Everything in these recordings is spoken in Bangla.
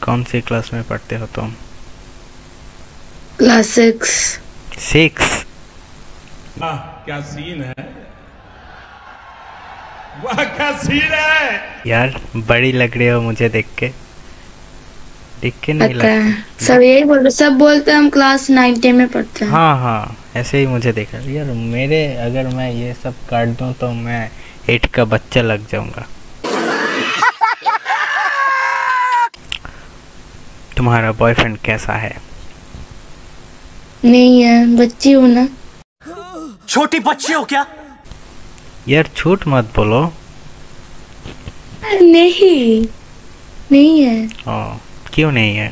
कौन सी क्लास में पढ़ते हो तुम? क्लास 6। 6? वाह क्या सीन है, वाह क्या सीन है यार बड़ी लग रही हो मुझे देख के नहीं पता है, लगता। सब यही बोल रहे, सब बोलते हैं हम क्लास 9 में पढ़ते हैं। हाँ हाँ ऐसे ही मुझे देखा यार। मेरे अगर मैं ये सब काट दूं तो मैं 8 का बच्चा लग जाऊंगा। तुम्हारा बॉयफ्रेंड कैसा है? नहीं है, बच्ची हूँ ना। छोटी बच्ची हो क्या? यार झूठ मत बोलो। नहीं नहीं है। ओ, क्यों नहीं है?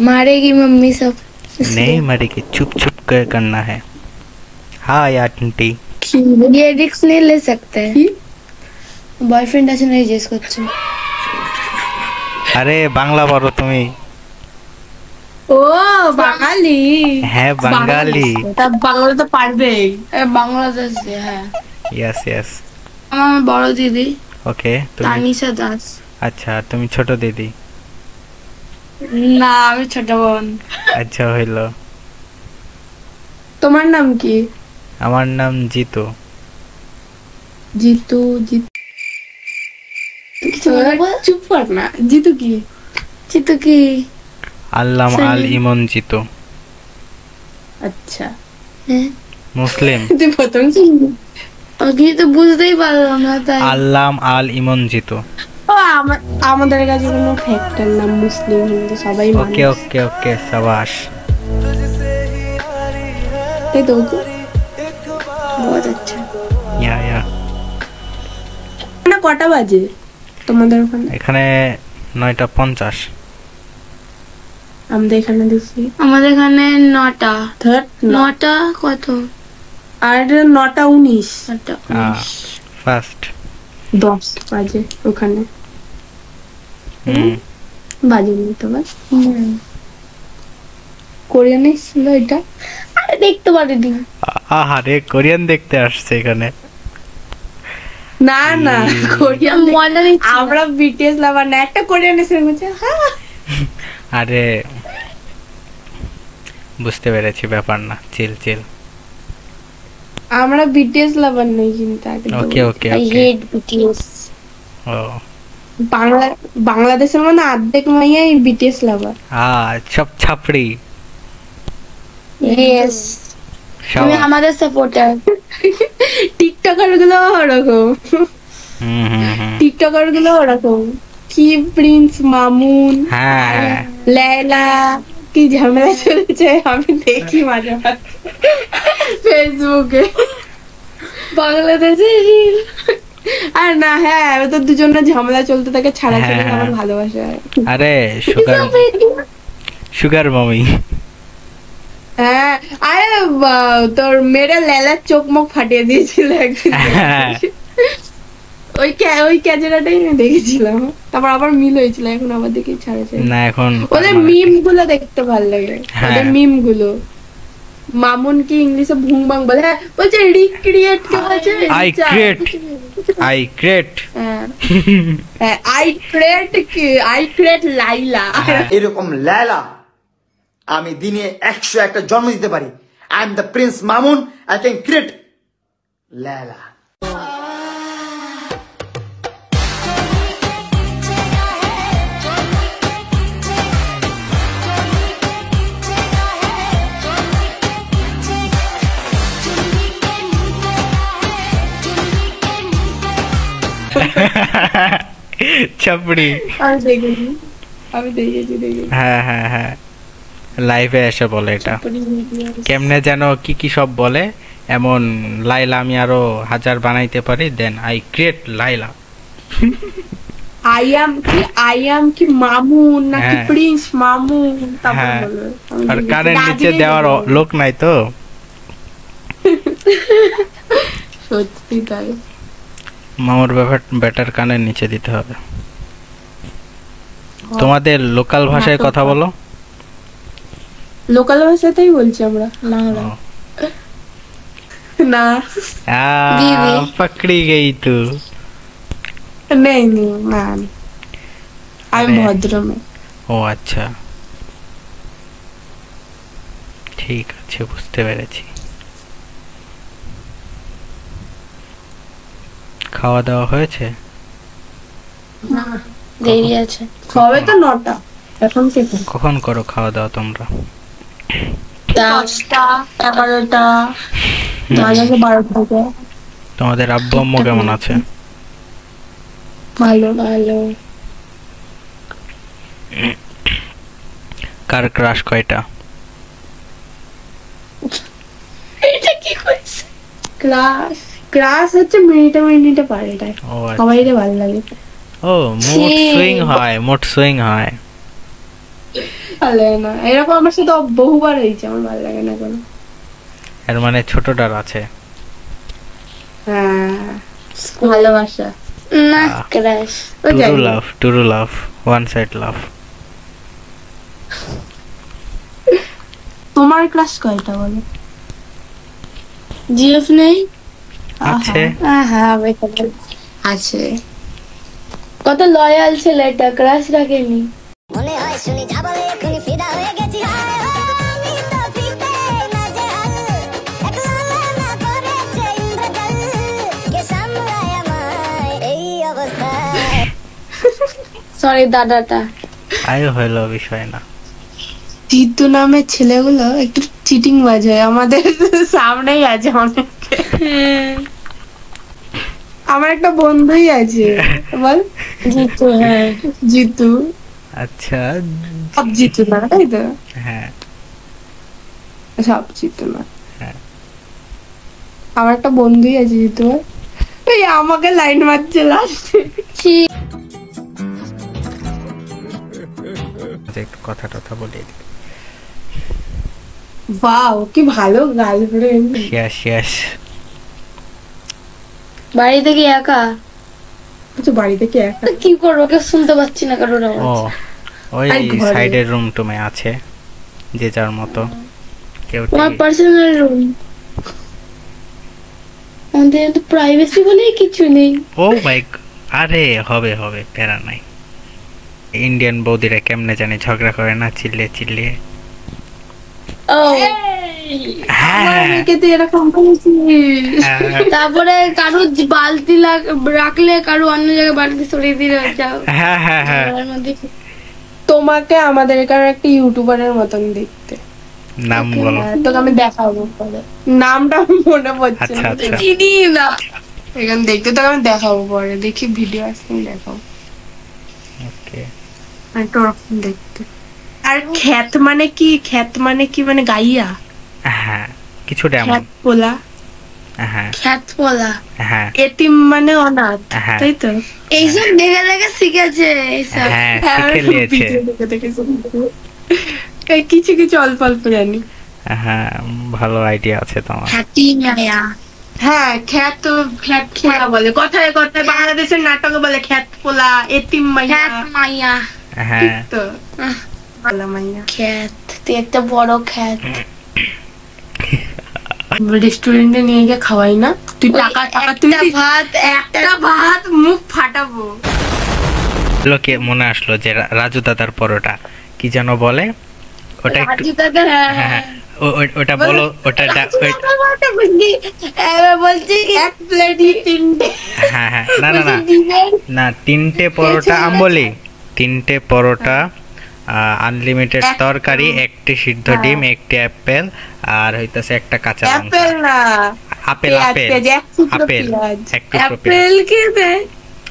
मारेगी मम्मी सब। नहीं मरेगी, चुप चुप कर करना है। हाँ यार आंटी ये रिस्क नहीं ले सकते। बॉयफ्रेंड আছে না জিজ্ঞেস করছো। আরে বাংলা বলো তুমি। ও বাঙালি। হ্যাঁ বাঙালি। তা বাংলা তো পারবেই। বাংলাদেশে হ্যাঁ। Yes yes. আমার বড় দিদি। ওকে তুমি। তানিশা দাস। আচ্ছা তুমি ছোট দিদি। না আমি ছোট বোন। আচ্ছা হইলো। তোমার নাম কি? আমার নাম জিতু। জিতু চুপ কর না। জিতু কি? জিতু কি? আল্লাম আল ইমন জিতু। আচ্ছা মুসলিম। তুই প্রথম শুনলি? ওকে তো বুঝতেই পারলাম না তাই। আল্লাম আল ইমন জিতু। ও আমাদের কাছে কোনো ফ্যাক্টর নাম মুসলিম হিন্দু সবাই মানে। ওকে ওকে ওকে শাবাশ। এই তো বহুত আচ্ছা। ইয়া না কটা বাজে তোমাদের ওখানে? এখানে 9:50। আমাদের এখানে দেখছি আমাদের এখানে 9টা। 9টা কত? আর 9টা 19। ফার্স্ট 10 বাজে ওখানে। বাজেনি তো বাস। কোরিয়ানে ছিল এটা। আরে দেখতে পারিনি। আহারে কোরিয়ান দেখতে আসছে এখানে। না না কোরিয়ান মজা নিচ্ছি। আমরা বিটিএস লাভার না, একটা কোরিয়ান এসে বলছে হ্যাঁ। আরে বুঝতে পেরেছি ব্যাপার না, চিল চিল। আমরা বিটিএস লাভার নই কিন্তু আগে। ওকে okay I okay. Hate BTS. ও বাংলাদেশের মানে অর্ধেক মাইয়াই বিটিএস লাভার। সব ছাপড়ি। ইয়েস তুমি আমাদের সাপোর্টার। টিকটকার গুলো ওরকম। টিকটকার গুলো ওরকম। কি প্রিন্স মামুন, হ্যাঁ লায়লা কি ঝামেলা চলছে আমি দেখি মাঝে মাঝে ফেসবুকে। বাংলাদেশে রিল আর না। হ্যাঁ তো দুজনের ঝামেলা চলতে থাকে ছাড়াছাড়ি আমার ভালোবাসা। আরে সুগার মামি। হ্যাঁ আরে তোর মেয়েরা লেলার চোখ মুখ ফাটিয়ে দিয়েছিল একদিন। ওই ক্যাজেরাটাই আমি দেখেছিলাম, তারপর আবার মিল হয়েছিল, এখন আবার দেখি ছাড়াছাড়ি। না এখন ওদের মিম গুলো দেখতে ভালো লাগে। ওদের মিম গুলো মামুন কি ইংলিশে ভুং ভাং বলে, হ্যাঁ বলছে রিক্রিয়েট কে বলছে I create I create Laila. এরকম লায়লা আমি দিনে 101টা জন্ম দিতে পারি। I am the prince Mamun, I can create Laila. ছাপড়ি। আমি দেখেছি। হ্যাঁ হ্যাঁ হ্যাঁ লাইভে এসে বলে এটা কেমনে যেন কি সব বলে। এমন লাইলা আমি আরো 1000 বানাইতে পারি, then I create Laila. I am কি মামুন নাকি প্রিন্স মামুন। হ্যাঁ আর কানের নিচে দেওয়ার লোক নাই তো। সত্যি তাই। মামুর বেটার কানের নিচে দিতে হবে। তোমাদের লোকাল ভাষায় কথা বলো। লোকাল ভাষাতেই বলছি আমরা। না पकड़ी गई तू। নেই নেই না না। আমি আরে। ভদ্র মেয়ে। ও আচ্ছা, ঠিক আছে, বুঝতে পেরেছি। খাওয়া দাওয়া হয়েছে? দেরি আছে। সবে তো 9টা, এখন থেকে কখন করো খাওয়া দাওয়া তোমরা? 10টা 11টা, মাঝে 12টা থেকে। তোমাদের আব্বু আম্মু কেমন আছে? ভালো। ভালো। কার ক্রাশ কয়টা? এটা কি কইছে? ক্লাস ক্লাস হচ্ছে মিনিটে মিনিটে পারে তাই ও আচ্ছা। সবাই ভালো লাগে। ও মোট সুইং হয়, মোট সুইং হয়। ভালো লাগে না, এরকম আমার সাথে বহুবার হয়েছে, আমার ভালো লাগে না কোনো। এর মানে ছোটটার আছে। হ্যাঁ, ভালোবাসা না, আহ। Crush. True love, true love, one side love. তোমার ক্লাস কয়টা বলো? জিএফ নেই? আছে। হ্যাঁ আছে। কত লয়াল ছেলেটা, ক্রাশ রাখেনি। মনে হয় শুনি যা বলে এখনই ফিদা হয়ে গেছি হায় হায়, আমি তো ফিতে নাজেহাল, একলা না করেছে ইন্দ্রজাল, কে সামলায় আমায় এই অবস্থায়। সরি দাদাটা। আয়ো হইলো বিষয় না। জিতু নামের ছেলেগুলো একটু চিটিং বাজ হয়, আমাদের সামনেই আছে অনেকে। আমার একটা বন্ধুই আছে, বল জিতু। হ্যাঁ জিতু। আচ্ছা। সব জিতু না, তাই তো? হ্যাঁ সব জিতু না। হ্যাঁ। আমার একটা বন্ধুই আছে জিতু। এই আমাকে লাইন মারছে লাস্টে। একটু কথা টথা বলে দিই। বাও, কি ভালো গার্লফ্রেন্ড। শেষ শেষ। বাড়ি থেকে একা আচ্ছা, বাড়ি থেকে একা? তো কি করবো, কেউ শুনতে পাচ্ছি না কারোর ও আওয়াজ। ওই আর ঘরে? সাইডের রুম টুমে আছে যে যার মতো কেউ তোমার টিভি- পার্সোনাল রুম, আমাদের তো প্রাইভেসি বলে কিছু নেই। ও মাই আরে হবে হবে, প্যারা নাই। ইন্ডিয়ান বৌদিরা কেমনে জানি ঝগড়া করে না চিল্লে চিল্লে। ও হ্যাঁ আমাকে তো এরকম করেছিস। হ্যাঁ, তারপরে কারো বালতি রাখলে কারো অন্য জায়গায় বালতি সরিয়ে দিলে যাও। হ্যাঁ হ্যাঁ হ্যাঁ। তার মধ্যে তোমাকে আমাদের এখানে একটা ইউটিউবারের মতন দেখতে। নাম বলো। তোকে আমি দেখাবো পরে, নামটা মনে পড়ছে আচ্ছা না। আচ্ছা। চিনি না। এখানে দেখতে তোকে আমি দেখাবো পরে, দেখি ভিডিও আসলে দেখাবো। ওকে। একটা ওরকম দেখতে। আর খ্যাত মানে কি? খ্যাত মানে কি? মানে গাইয়া? হ্যাঁ কিছুটা এমন। খ্যাত পোলা। হ্যাঁ খ্যাত বলা, হ্যাঁ এতিম মানে অনাথ, হ্যাঁ। তাই তো? এইসব দেখে দেখে শিখেছে এইসব। হ্যাঁ হ্যাঁ, শিখে নিয়েছে। ভিডিও দেখে দেখে শিখেছি। এই কিছু কিছু অল্প অল্প জানি। হ্যাঁ ভালো আইডিয়া আছে তোমার। হ্যাপি মায়া। হ্যাঁ, খ্যাত খ্যাত পোলা বলে, কথায় কথায় বাংলাদেশের নাটকে বলে খ্যাত পোলা, এতিম মাইয়া। খ্যাত মাইয়া। হ্যাঁ ঠিক তো? পোলা মাইয়া। খ্যাত, তুই একটা বড় খ্যাত। রেস্টুরেন্টে নিয়ে গিয়ে খাওয়াই না, তুই টাকা টাকা তুই একটা ভাত, একটা ভাত মুখ ফাটাবো। লোকে মনে আসলো যে রাজু দাদার পরোটা কি যেন বলে, ওটা একটু রাজু দাদা। হ্যাঁ ওটা বলো, ওটা বলছি এক প্লেট তিনটে। হ্যাঁ হ্যাঁ না না না না, 3টে পরোটা আম্বলি, 3টে পরোটা, আনলিমিটেড এক- তরকারি, 1টি সিদ্ধ ডিম, 1টি অ্যাপেল, আর হইতাছে একটা কাঁচা লঙ্কা। অ্যাপেল না, আপেল পেঁয়াজ, আপেল পেঁয়াজ, এক টুকরো আপেল পেঁয়াজ। এক টুকরো পেঁয়াজ। অ্যাপেল কে দেয়?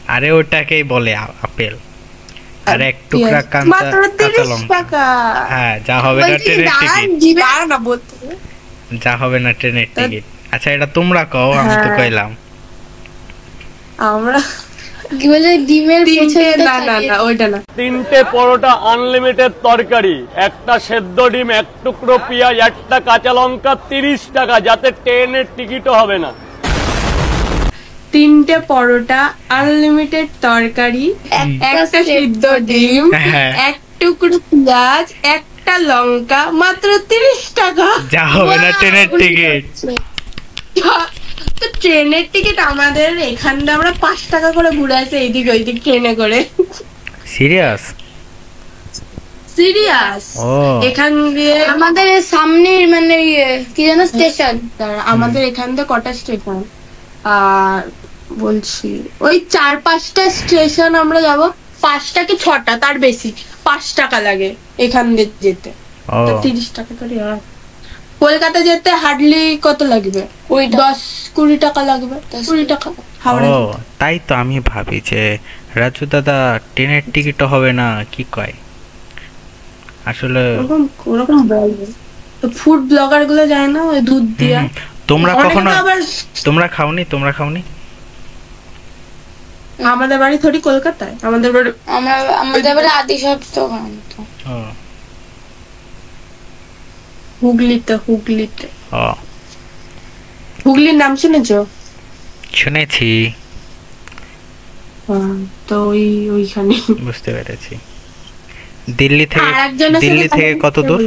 আরে ওটাকেই বলে আপেল। আর এক টুকরা পেঁয়াজ। মাত্র কাঁচা 30 লঙ্কা। টাকা। হ্যাঁ যা হবে না ট্রেনের টিকিট, দাঁড়া না বলতে। যা হবে না ট্রেনের টিকিট। আচ্ছা এটা তোমরা কও, আমি তো হ্যাঁ। কইলাম। আমরা কি বলে ডিমের তিনটে, পেছনটা না না না ওইটা না। 3টে পরোটা, আনলিমিটেড তরকারি, একটা সেদ্ধ ডিম, 1 টুকরো পেঁয়াজ, একটা কাঁচা লঙ্কা, 30 টাকা, যাতে ট্রেনের টিকিটও হবে না। 3টে পরোটা, আনলিমিটেড তরকারি, একটা সিদ্ধ ডিম, হ্যাঁ। 1 টুকরো পেঁয়াজ, একটা লঙ্কা, মাত্র 30 টাকা। যা হবে না ট্রেনের টিকিট। তো ট্রেনের টিকিট আমাদের এখান থেকে আমরা 5 টাকা করে ঘুরে আসি এইদিক ওইদিক ট্রেনে করে। সিরিয়াস? সিরিয়াস। ও এখান দিয়ে আমাদের সামনের মানে কি যেন স্টেশন, আমাদের এখান থেকে কটা স্টেশন বলছি, ওই 4-5টা স্টেশন আমরা যাব, 5টা কি 6টা, তার বেশি। 5 টাকা লাগে এখান দিয়ে যেতে, ও 30 টাকা করে। আর কলকাতা যেতে হার্ডলি কত লাগবে? ওই 10-20 টাকা লাগবে, 20 টাকা হাওড়া ও যেতে। তাই তো আমি ভাবি যে রাজু দাদা ট্রেনের টিকিটও হবে না, কি কয় আসলে। ওরকম বলবে তো, ফুড ব্লগার গুলো যায় না ওই দুধ দিয়া। তোমরা অনেকে কখনো তো আবার তোমরা খাওনি? আমাদের বাড়ি থোড়ি কলকাতায়, আমাদের বাড়ি আমাদের বাড়ি আদি সপ্তাহ। ও হুগলিতে। ও হুগলির নাম শুনেছো? শুনেছি, তো ওইখানে। বুঝতে পেরেছি। দিল্লি আরেকজনের থেকে কত দূর?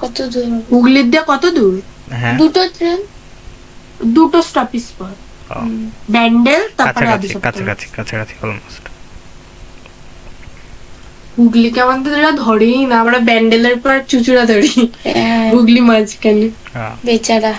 কত দূর? হুগলির দিয়ে কত দূর? হ্যাঁ, দুটো ট্রেন, 2টো স্টপেজ পর। ও, ব্যান্ডেল, তারপরে আদি সপ্তাহ। কাছাকাছি অলমোস্ট। হুগলিকে আমাদের এরা ধরেই না, আমরা ব্যান্ডেলের পর চুচুড়া ধরি, হ্যাঁ, হুগলি মাঝখানে। বেচারা।